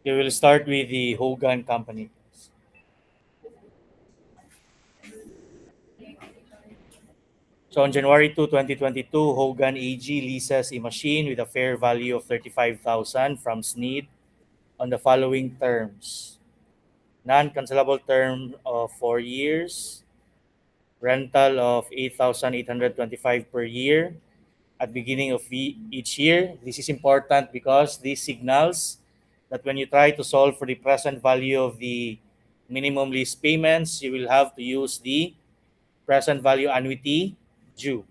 Okay, we'll start with the Hogan Company. So on January 2, 2022, Hogan AG leases a machine with a fair value of 35,000 from Sneed on the following terms. Non-cancelable term of 4 years, rental of 8,825 per year at beginning of each year. This is important because this signals that when you try to solve for the present value of the minimum lease payments, you will have to use the present value annuity due.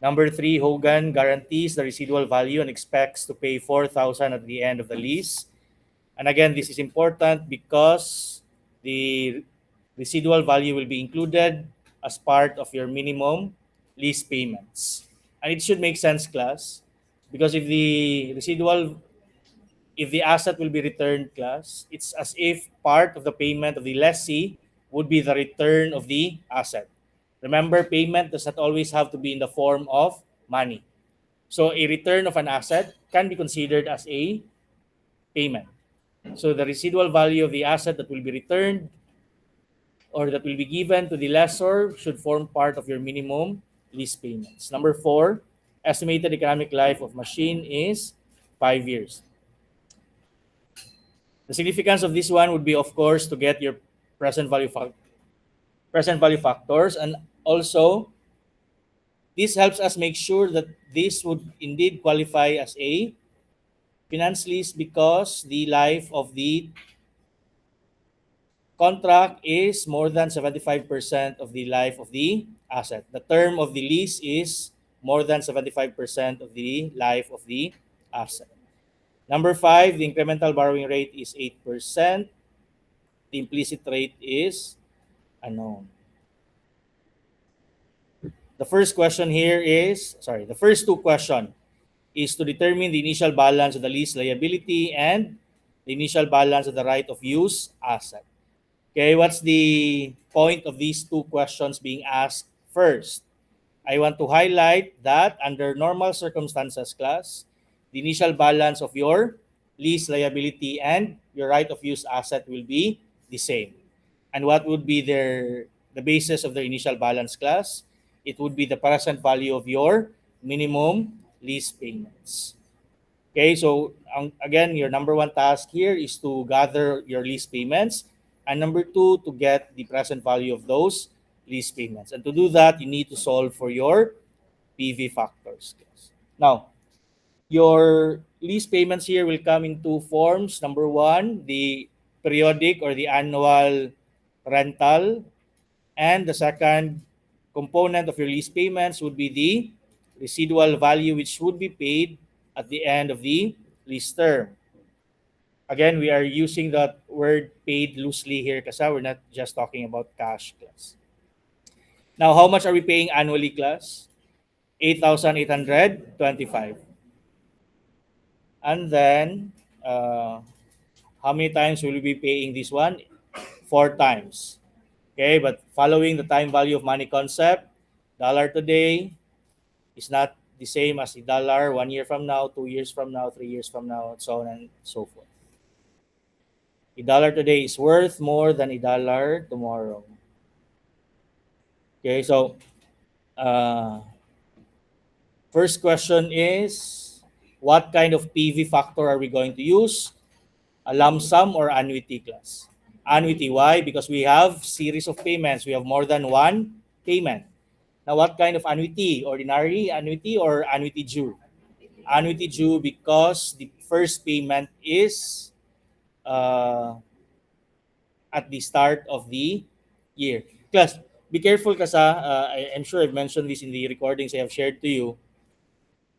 Number three, Hogan guarantees the residual value and expects to pay 4,000 at the end of the lease. And again, this is important because the residual value will be included as part of your minimum lease payments. And it should make sense, class, because if the asset will be returned, class, it's as if part of the payment of the lessee would be the return of the asset. Remember, payment does not always have to be in the form of money. So a return of an asset can be considered as a payment. So the residual value of the asset that will be returned or that will be given to the lessor should form part of your minimum lease payments. Number four, estimated economic life of machine is 5 years. The significance of this one would be, of course, to get your present value factors, and also this helps us make sure that this would indeed qualify as a finance lease because the life of the contract is more than 75% of the life of the asset. The term of the lease is more than 75% of the life of the asset. Number five, the incremental borrowing rate is 8%. The implicit rate is unknown. The first two questions is to determine the initial balance of the lease liability and the initial balance of the right of use asset. Okay, what's the point of these two questions being asked first? I want to highlight that under normal circumstances, class, the initial balance of your lease liability and your right of use asset will be the same. And what would be the basis of the initial balance, class? It would be the present value of your minimum lease payments. Okay, so again, your number one task here is to gather your lease payments, and number two, to get the present value of those lease payments. And to do that, you need to solve for your PV factors. Now, your lease payments here will come in two forms. Number one, the periodic or the annual rental, and the second component of your lease payments would be the residual value, which would be paid at the end of the lease term. Again, we are using that word paid loosely here because we're not just talking about cash, class. Now, how much are we paying annually, class? 8,825. And then, how many times will we be paying this one? 4 times. Okay, but following the time value of money concept, dollar today is not the same as the dollar 1 year from now, 2 years from now, 3 years from now, and so on and so forth. A dollar today is worth more than a dollar tomorrow. Okay, so first question is, what kind of PV factor are we going to use? A lump sum or annuity, class? Annuity. Why? Because we have series of payments. We have more than one payment. Now, what kind of annuity? Ordinary annuity or annuity due? Annuity due because the first payment is at the start of the year. Class, be careful kasi I'm sure I've mentioned this in the recordings I have shared to you.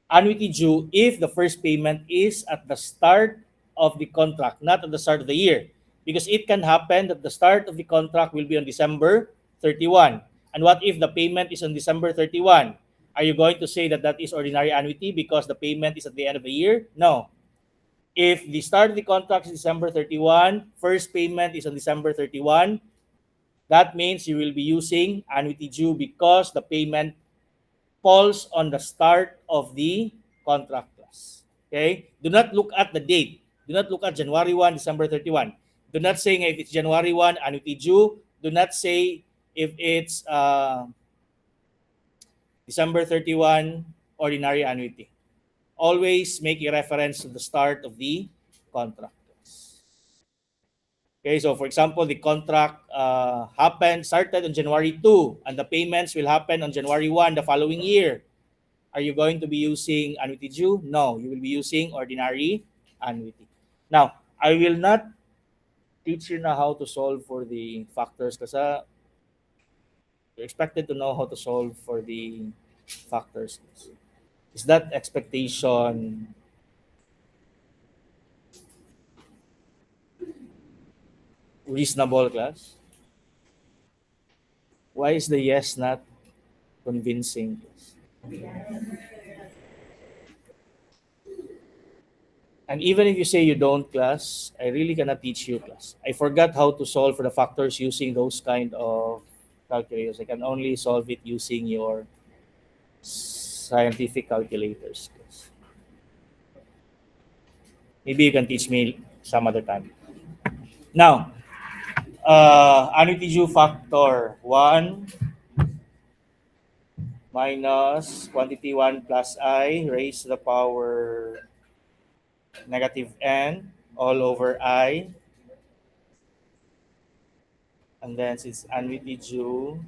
Annuity due if the first payment is at the start of the contract, not at the start of the year. Because it can happen that the start of the contract will be on December 31. And what if the payment is on December 31? Are you going to say that that is ordinary annuity because the payment is at the end of the year? No. If the start of the contract is December 31, first payment is on December 31, that means you will be using annuity due because the payment falls on the start of the contract, class. Okay? Do not look at the date. Do not look at January 1, December 31. Do not say if it's January 1, annuity due. Do not say if it's December 31, ordinary annuity. Always make a reference to the start of the contract. Okay, so for example, the contract started on January 2, and the payments will happen on January 1 the following year. Are you going to be using annuity due? No, you will be using ordinary annuity. Now, I will not teach you now how to solve for the factors because you're expected to know how to solve for the factors. Is that expectation reasonable, class? Why is the yes not convincing? And even if you say you don't, class, I really cannot teach you, class. I forgot how to solve for the factors using those kind of calculators. I can only solve it using your scientific calculators, class. Maybe you can teach me some other time. Now, annuity due factor 1 minus quantity 1 plus I raised to the power negative n all over I. And then since annuity due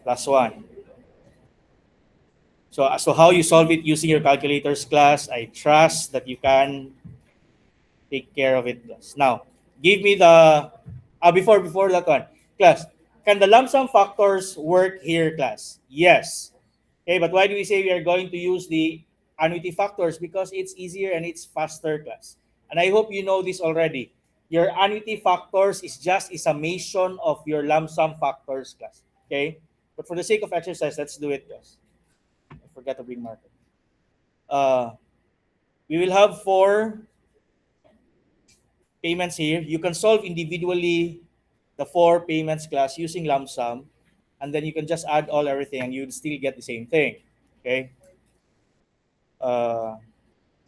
plus 1. So how you solve it using your calculators, class, I trust that you can take care of it, class. Now, give me the, before that one, class, can the lump sum factors work here, class? Yes. Okay, but why do we say we are going to use the annuity factors? Because it's easier and it's faster, class. And I hope you know this already. Your annuity factors is just a summation of your lump sum factors, class. Okay? But for the sake of exercise, let's do it, class. I forgot to bring marker. We will have 4 payments here. You can solve individually the 4 payments, class, using lump sum, and then you can just add all everything and you'd still get the same thing. Okay?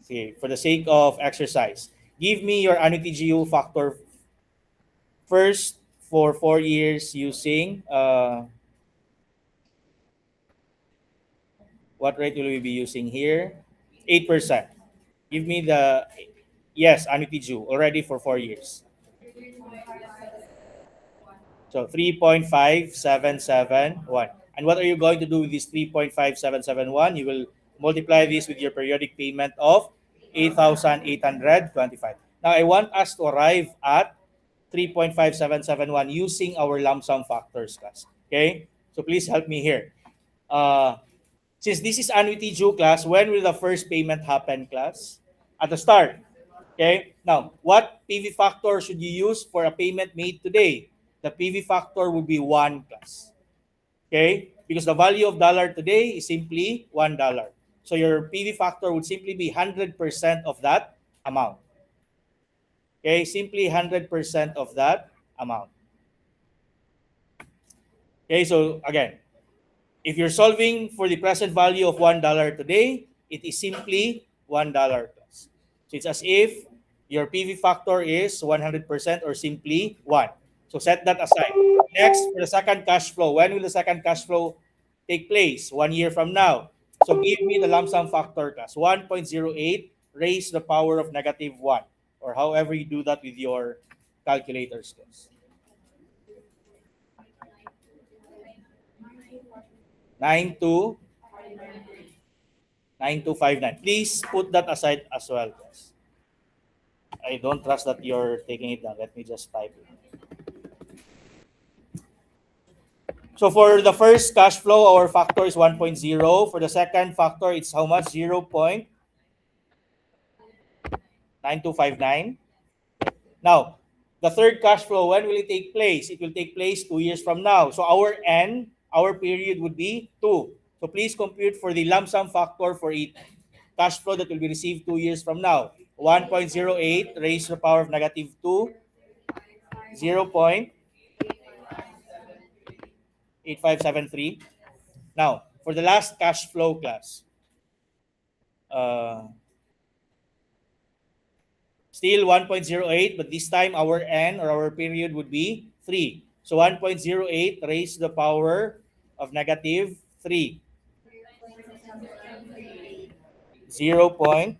See, for the sake of exercise, give me your annuity GU factor first for 4 years using what rate will we be using here? 8%. Give me the, yes, annuity due already for 4 years. So 3.5771. And what are you going to do with this 3.5771? You will multiply this with your periodic payment of 8,825. Now I want us to arrive at 3.5771 using our lump sum factors, class. Okay? So please help me here. Since this is annuity due, class, when will the first payment happen, class? At the start. Okay? Now, what PV factor should you use for a payment made today? The PV factor will be 1, class. Okay? Because the value of dollar today is simply $1. So your PV factor would simply be 100% of that amount. Okay? Simply 100% of that amount. Okay? So again, if you're solving for the present value of $1 today, it is simply $1 plus. So it's as if your PV factor is 100% or simply 1. So set that aside. Next, for the second cash flow. When will the second cash flow take place? 1 year from now. So give me the lump sum factor, class. 1.08 raised to the power of negative 1. Or however you do that with your calculators, class. 9259. Please put that aside as well, guys. I don't trust that you're taking it down. Let me just type it. So for the first cash flow, our factor is 1.0. For the second factor, it's how much? 0.9259. Now, the third cash flow, when will it take place? It will take place 2 years from now. So our N, our period would be 2. So please compute for the lump sum factor for each cash flow that will be received 2 years from now. 1.08 raised to the power of negative 2, 0.8573. Now, for the last cash flow, class, Still 1.08, but this time our n or our period would be 3. So 1.08 raised to the power of negative 3. 0.7938.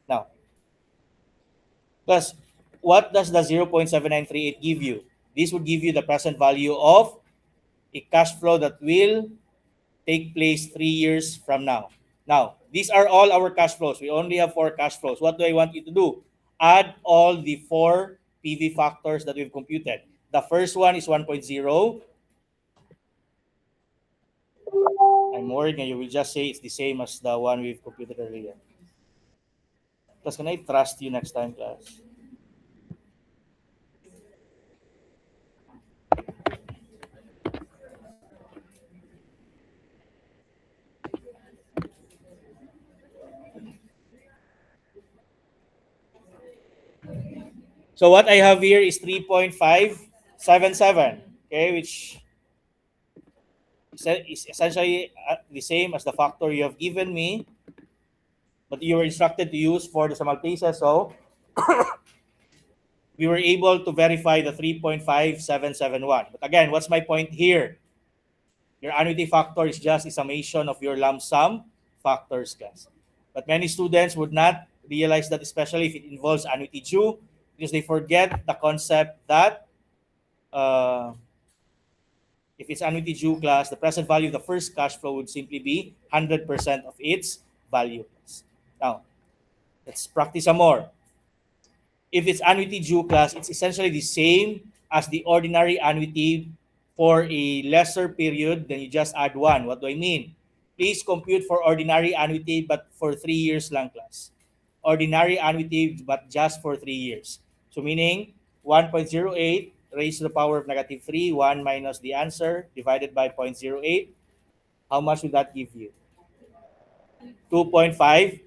Now, plus, what does the 0.7938 give you? This would give you the present value of a cash flow that will take place 3 years from now. Now, these are all our cash flows. We only have 4 cash flows. What do I want you to do? Add all the 4 PV factors that we've computed. The first one is 1.0. I'm worried na you will just say it's the same as the one we've computed earlier. Plus, can I trust you next time, class? So what I have here is 3.577, okay, which is essentially the same as the factor you have given me, but you were instructed to use for the simultaneous. So we were able to verify the 3.5771. But again, what's my point here? Your annuity factor is just a summation of your lump sum factors, class. But many students would not realize that, especially if it involves annuity due, because they forget the concept that uh, if it's annuity due, class, the present value of the first cash flow would simply be 100% of its value. Now, let's practice some more. If it's annuity due, class, it's essentially the same as the ordinary annuity for a lesser period, then you just add 1. What do I mean? Please compute for ordinary annuity but for 3 years lang, class. Ordinary annuity but just for 3 years. So meaning 1.08 raised to the power of negative 3, 1 minus the answer divided by 0.08. How much would that give you? 2.5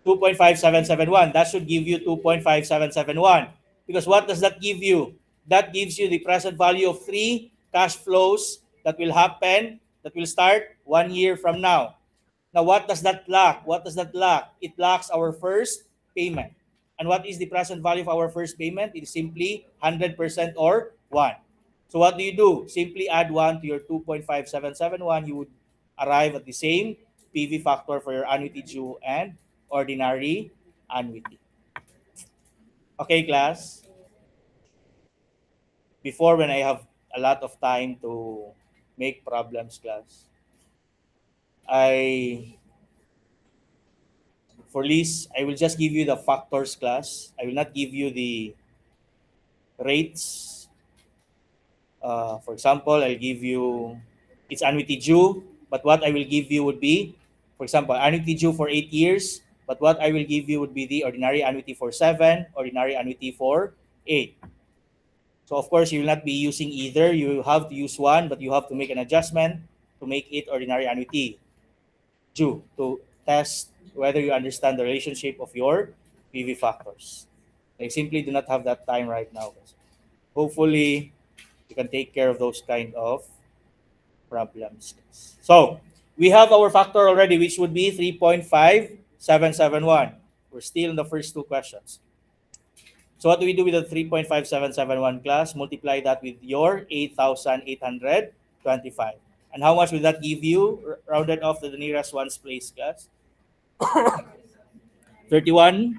2.5771. That should give you 2.5771. Because what does that give you? That gives you the present value of 3 cash flows that will happen, that will start 1 year from now. Now, what does that lack? What does that lack? It lacks our first payment. And what is the present value of our first payment? It is simply 100% or 1. So what do? Simply add 1 to your 2.5771. You would arrive at the same PV factor for your annuity due and ordinary annuity. Okay, class? Before, when I have a lot of time to make problems, class, for lease, I will just give you the factors, class. I will not give you the rates. For example, I'll give you its annuity due, but what I will give you would be, for example, annuity due for 8 years, but what I will give you would be the ordinary annuity for 7, ordinary annuity for 8. So of course, you will not be using either. You have to use one, but you have to make an adjustment to make it ordinary annuity due to test whether you understand the relationship of your PV factors. I simply do not have that time right now. Hopefully, you can take care of those kind of problems. So, we have our factor already, which would be 3.5771. We're still in the first 2 questions. So what do we do with the 3.5771, class? Multiply that with your 8,825. And how much will that give you, rounded off to the nearest ones place, class? 31.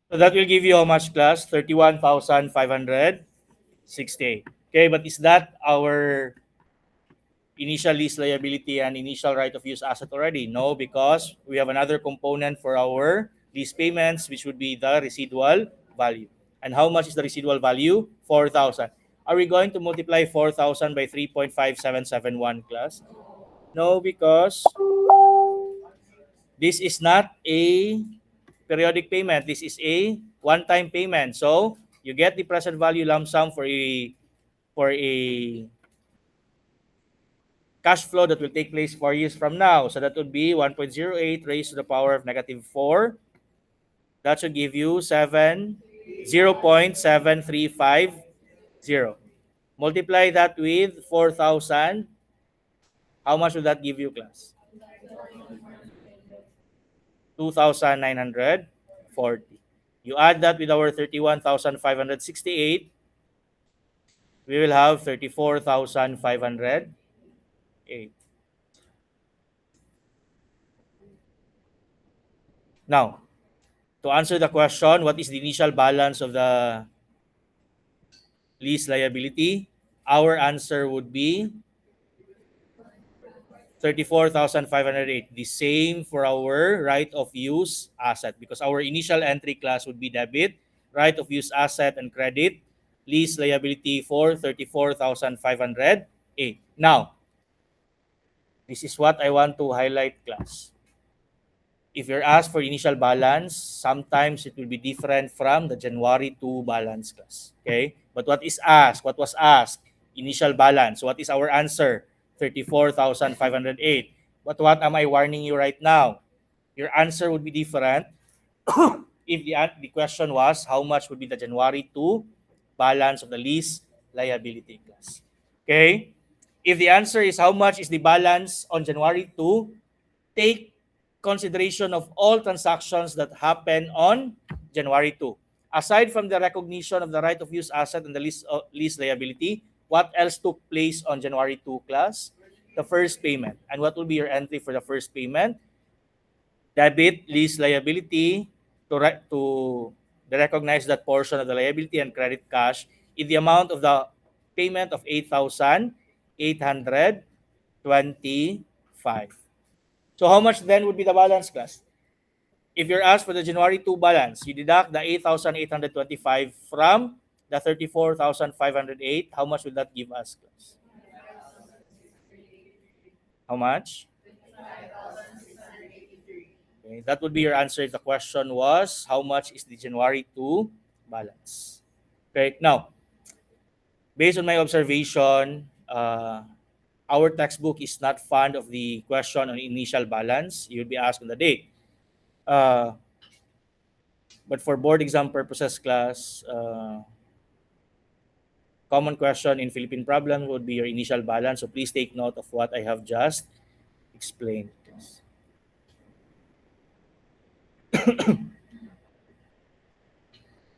So that will give you how much, class? 31,568. Okay, but is that our initial lease liability and initial right of use asset already? No, because we have another component for our lease payments, which would be the residual value. And how much is the residual value? 4,000. Are we going to multiply 4,000 by 3.5771, class? No, because this is not a periodic payment. This is a one-time payment. So you get the present value lump sum for a cash flow that will take place 4 years from now. So that would be 1.08 raised to the power of -4. That should give you 0.7350. Multiply that with 4,000. How much will that give you, class? 2,940. You add that with our 31,568, we will have 34,508. Now, to answer the question, what is the initial balance of the lease liability? Our answer would be 34,508. The same for our right of use asset, because our initial entry class would be debit, right of use asset and credit, lease liability for 34,508. Now, this is what I want to highlight, class. If you're asked for initial balance, sometimes it will be different from the January 2 balance, class. Okay? But what is asked? What was asked? Initial balance. What is our answer? 34,508. But what am I warning you right now? Your answer would be different if the question was how much would be the January 2 balance of the lease liability, class. Okay? If the answer is how much is the balance on January 2, take consideration of all transactions that happen on January 2. Aside from the recognition of the right of use asset and the lease liability, what else took place on January 2, class? The first payment. And what will be your entry for the first payment? Debit lease liability to recognize that portion of the liability and credit cash in the amount of the payment of 8,825. So how much then would be the balance, class? If you're asked for the January 2 balance, you deduct the 8,825 from the 34,508. How much would that give us, class? How much? Okay, that would be your answer if the question was how much is the January 2 balance. Okay, now, based on my observation, our textbook is not fond of the question on initial balance. You will be asked on the date. But for board exam purposes, class, common question in Philippine problem would be your initial balance. So please take note of what I have just explained.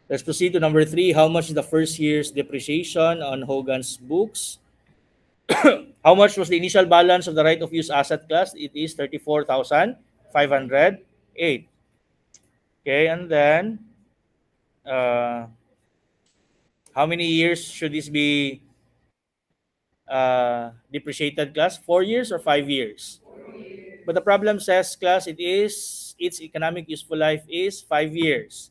Let's proceed to number 3. How much is the first year's depreciation on Hogan's books? How much was the initial balance of the right of use asset, class? It is 34,508. Okay, and then how many years should this be depreciated, class? 4 years or 5 years? But the problem says, class, its economic useful life is 5 years.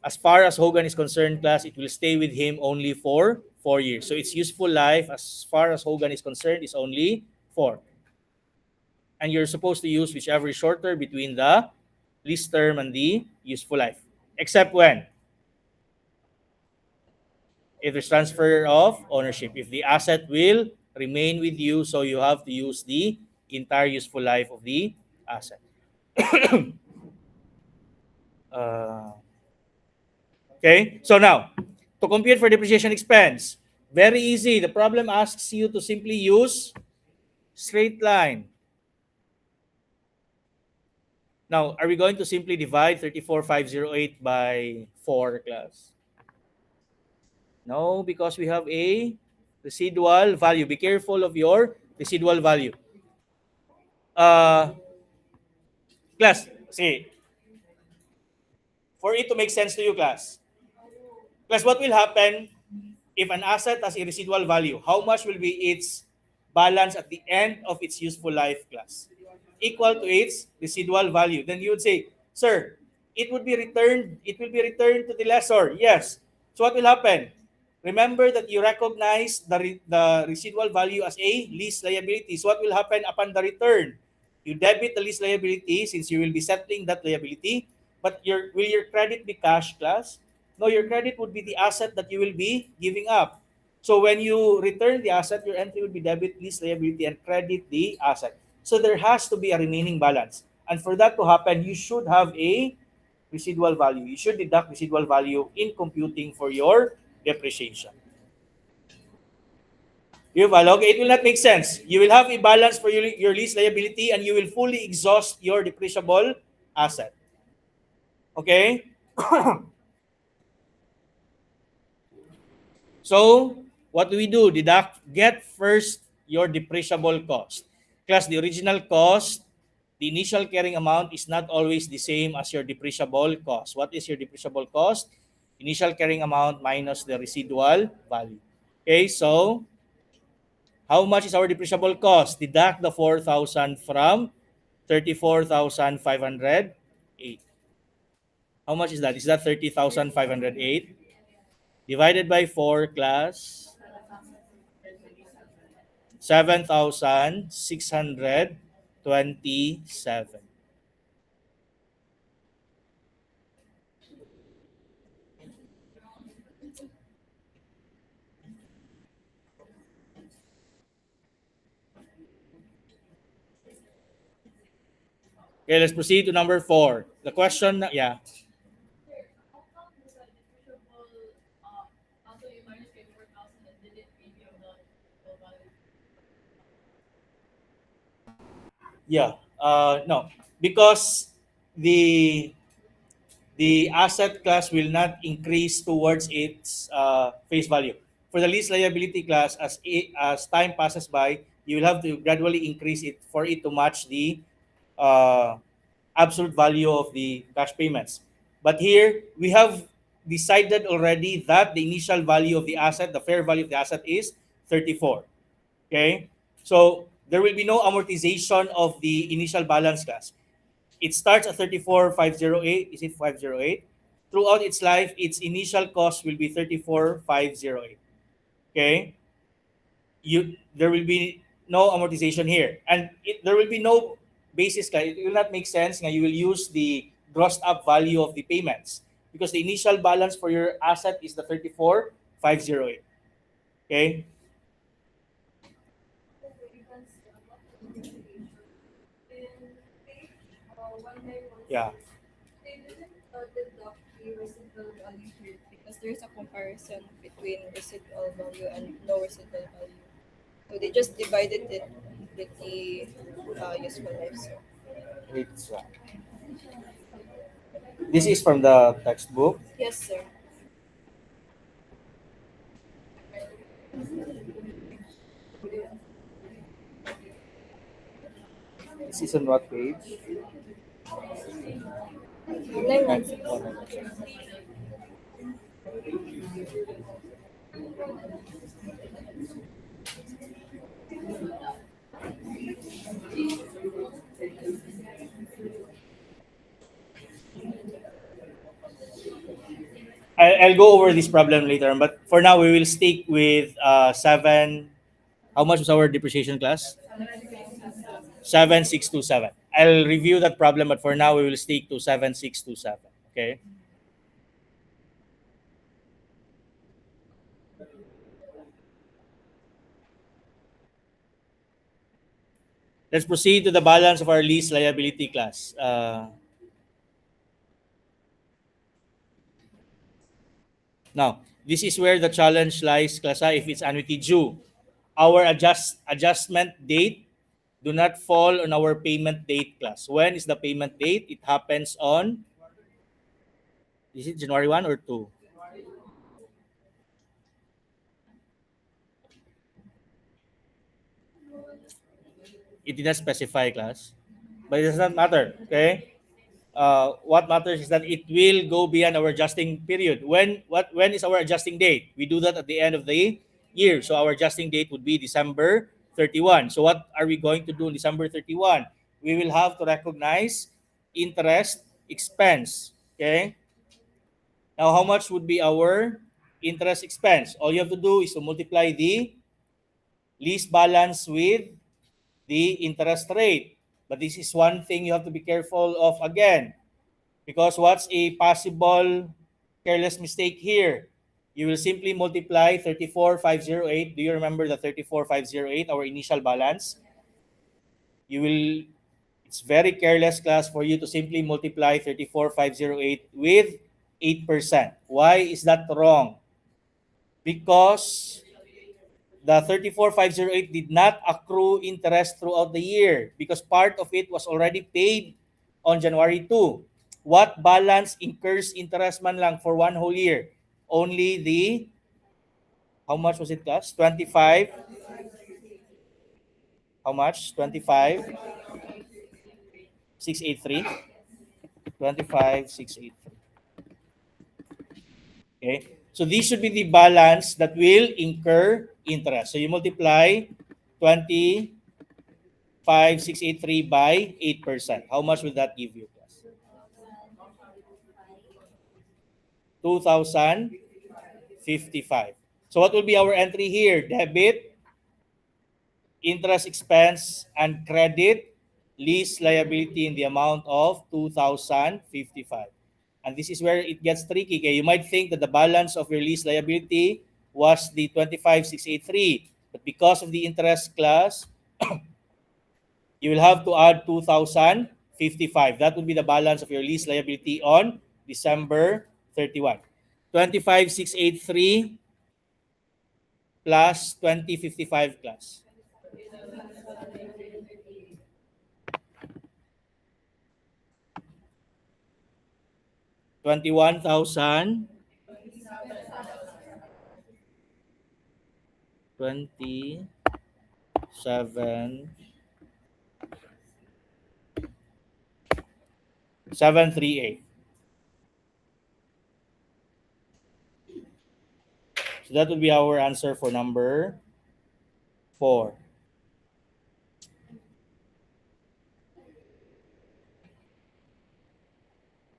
As far as Hogan is concerned, class, it will stay with him only for 4 years. So its useful life, as far as Hogan is concerned, is only 4. And you're supposed to use whichever is shorter between the lease term and the useful life. Except when? If there's transfer of ownership. If the asset will remain with you, so you have to use the entire useful life of the asset. Okay, so now, to compute for depreciation expense, very easy. The problem asks you to simply use straight line. Now, are we going to simply divide 34,508 by 4, class? No, because we have a residual value. Be careful of your residual value. Class, see, for it to make sense to you, class, what will happen if an asset has a residual value? How much will be its balance at the end of its useful life, class? Equal to its residual value. Then you would say, sir, it will be returned to the lessor. Yes. So what will happen? Remember that you recognize the residual value as a lease liability. So what will happen upon the return? You debit the lease liability since you will be settling that liability, but will your credit be cash, class? No, your credit would be the asset that you will be giving up. So when you return the asset, your entry will be debit lease liability and credit the asset. So there has to be a remaining balance. And for that to happen, you should have a residual value. You should deduct residual value in computing for your depreciation. You follow? Okay, it will not make sense. You will have a balance for your lease liability and you will fully exhaust your depreciable asset. Okay? So, what do we do? Get first your depreciable cost. Class, the original cost, the initial carrying amount is not always the same as your depreciable cost. What is your depreciable cost? Initial carrying amount minus the residual value. Okay, so how much is our depreciable cost? Deduct the 4,000 from 34,508. How much is that? Is that 30,508? Divided by 4, class, 7,627. Okay, let's proceed to number 4. The question, yeah. Yeah. No, because the asset class will not increase towards its face value. For the lease liability class, as time passes by, you will have to gradually increase it for it to match the uh, absolute value of the cash payments. But here we have decided already that the initial value of the asset, the fair value of the asset, is 34. Okay, so there will be no amortization of the initial balance class. It starts at 34,508. Is it 508? Throughout its life, its initial cost will be 34,508. Okay? There will be no amortization here. And there will be no basis. It will not make sense. You will use the grossed up value of the payments because the initial balance for your asset is the 34,508. Okay? Yeah. Because there's a comparison between residual value and no residual value. So they just divided it with the useful life. So It's, this is from the textbook. yes, sir. This is on what page? 916. I'll go over this problem later, but for now we will stick with 7. How much was our depreciation class? 7627. I'll review that problem, but for now we will stick to 7627. Okay. Let's proceed to the balance of our lease liability class. Now, this is where the challenge lies, class A, if it's annuity due. Our adjustment date do not fall on our payment date, class. When is the payment date? It happens on, is it January 1 or 2? It did not specify, class. But it does not matter, okay? What matters is that it will go beyond our adjusting period. When is our adjusting date? We do that at the end of the year. So our adjusting date would be December 31. So what are we going to do on December 31? We will have to recognize interest expense. Okay? Now how much would be our interest expense? All you have to do is to multiply the lease balance with the interest rate, But this is one thing you have to be careful of again. Because what's a possible careless mistake here? You will simply multiply 34,508. Do you remember the 34,508, our initial balance? It's very careless, class, for you to simply multiply 34,508 with 8%. Why is that wrong? Because the 34,508 did not accrue interest throughout the year because part of it was already paid on January 2. What balance incurs interest man lang for one whole year? Only the, how much was it, class? 25. How much? 25. 683. 25,683. Okay. So this should be the balance that will incur interest. So you multiply 20,5,683 by 8%. How much will that give you? 2,055. So what will be our entry here? Debit, interest expense, and credit, lease liability in the amount of 2,055. And this is where it gets tricky. Okay? You might think that the balance of your lease liability was the 25,683. But because of the interest, class, you will have to add 2,055. That would be the balance of your lease liability on December 31. 25,683 plus 2055 class. 21,000. 27,738. So that would be our answer for number 4.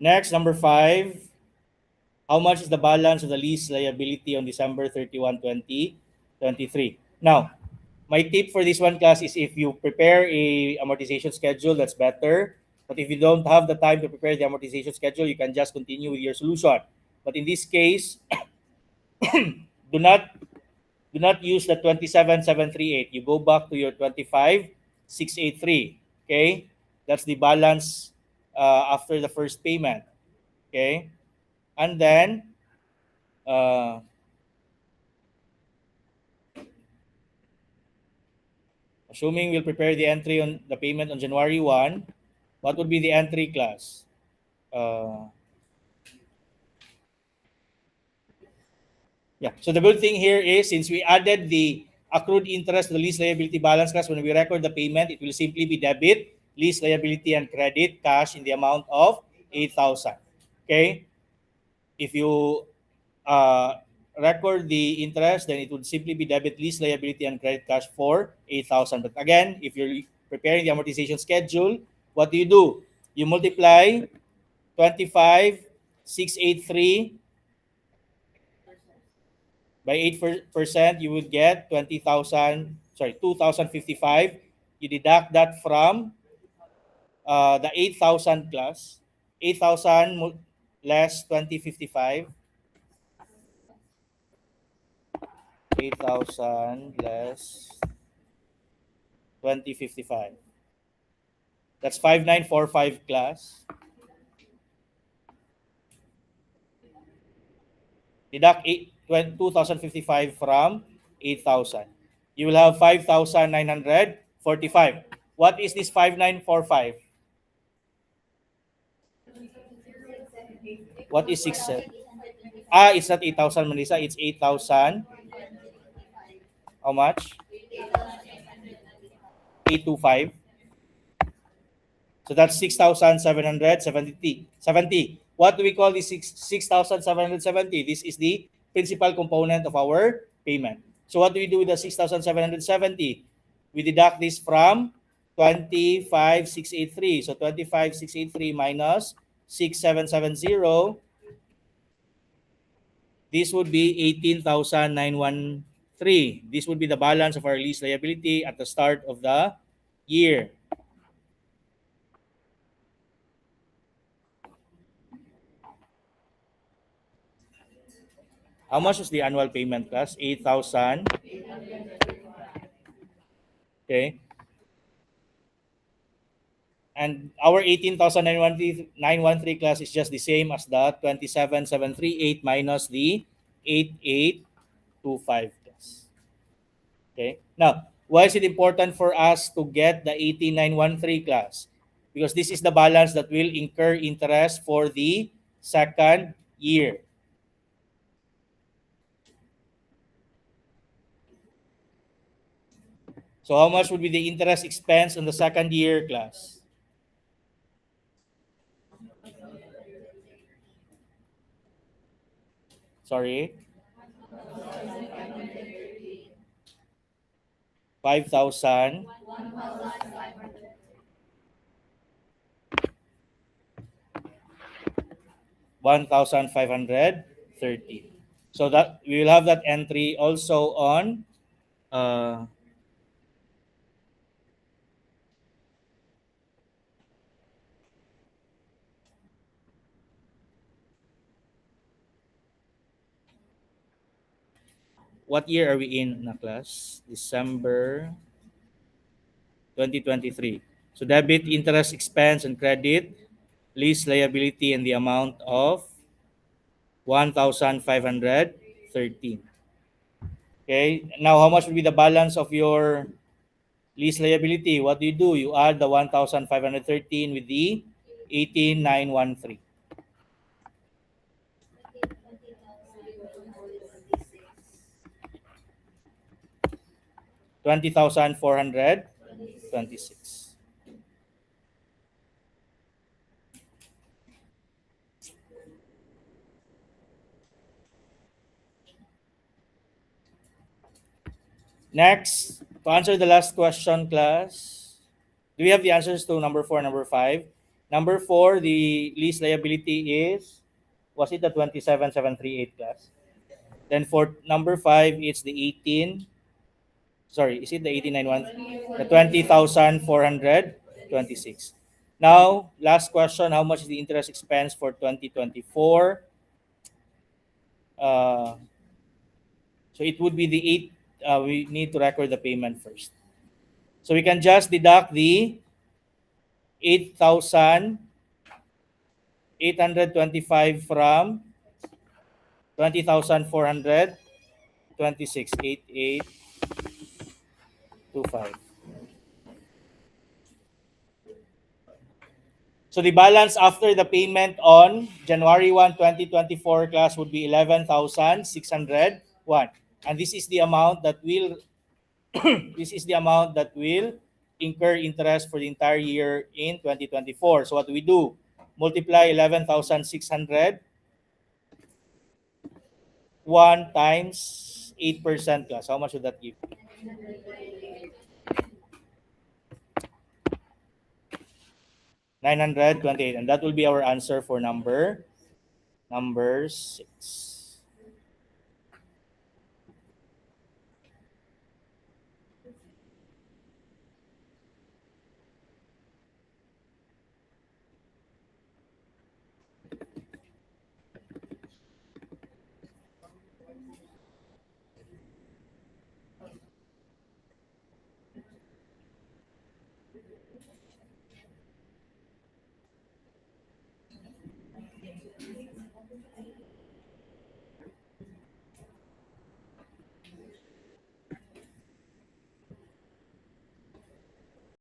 Next, number 5. How much is the balance of the lease liability on December 31, 2023? Now, my tip for this one, class, is if you prepare a amortization schedule, that's better. But if you don't have the time to prepare the amortization schedule, you can just continue with your solution. But in this case, do not use the 27,738. You go back to your 25,683. Okay, that's the balance after the first payment. Okay, and then assuming we'll prepare the entry on the payment on January 1, what would be the entry, class? Yeah. So the good thing here is, since we added the accrued interest to the lease liability balance, class, when we record the payment, it will simply be debit, lease liability, and credit cash in the amount of 8,000. Okay. If you record the interest, then it would simply be debit, lease liability, and credit cash for 8,000. But again, if you're preparing the amortization schedule, what do? You multiply 25,683 by 8%, you would get 2,055. You deduct that from the 8,000 plus 8,000 less 2055. 8,000 less 2055. That's 5,945, class. Deduct 2,055 from 8,000. You will have 5,945. What is this 5,945? What is 6? It's not 8,000, Melissa. It's 8,000. How much? 825. So that's 6,770. What do we call this 6,770? This is the principal component of our payment. So what do we do with the 6,770? We deduct this from 25,683. So 25,683 minus 6,770. This would be 18,913. This would be the balance of our lease liability at the start of the year. How much was the annual payment, class? 8,000. Okay. And our 18,913 class is just the same as the 27,738 minus the 8,825 class. Okay. Now, why is it important for us to get the 18,913 class? Because this is the balance that will incur interest for the second year. So how much would be the interest expense on the second year, class? Sorry, 5,000. 1,530. So that we will have that entry also on uh, what year are we in na class? December 2023. So debit, interest, expense, and credit, lease liability, and the amount of 1,513. Okay. Now, how much will be the balance of your lease liability? What do? You add the 1,513 with the 18,913. 20,426. Next, to answer the last question, class, do we have the answers to number 4 and number 5? Number 4, the lease liability is, was it the 27,738, class? Then for number 5, it's the 18, sorry, is it the 1891? The 20,426. Now, last question, how much is the interest expense for 2024? Uh, so it would be the 8, we need to record the payment first. So we can just deduct the 8,825 from 20,426, 8,825. So the balance after the payment on January 1, 2024 class would be 11,601. And this is the amount that will this is the amount that will incur interest for the entire year in 2024. So what do we do? Multiply 11,600 1 times 8% class. How much would that give? 928. And that will be our answer for number 6.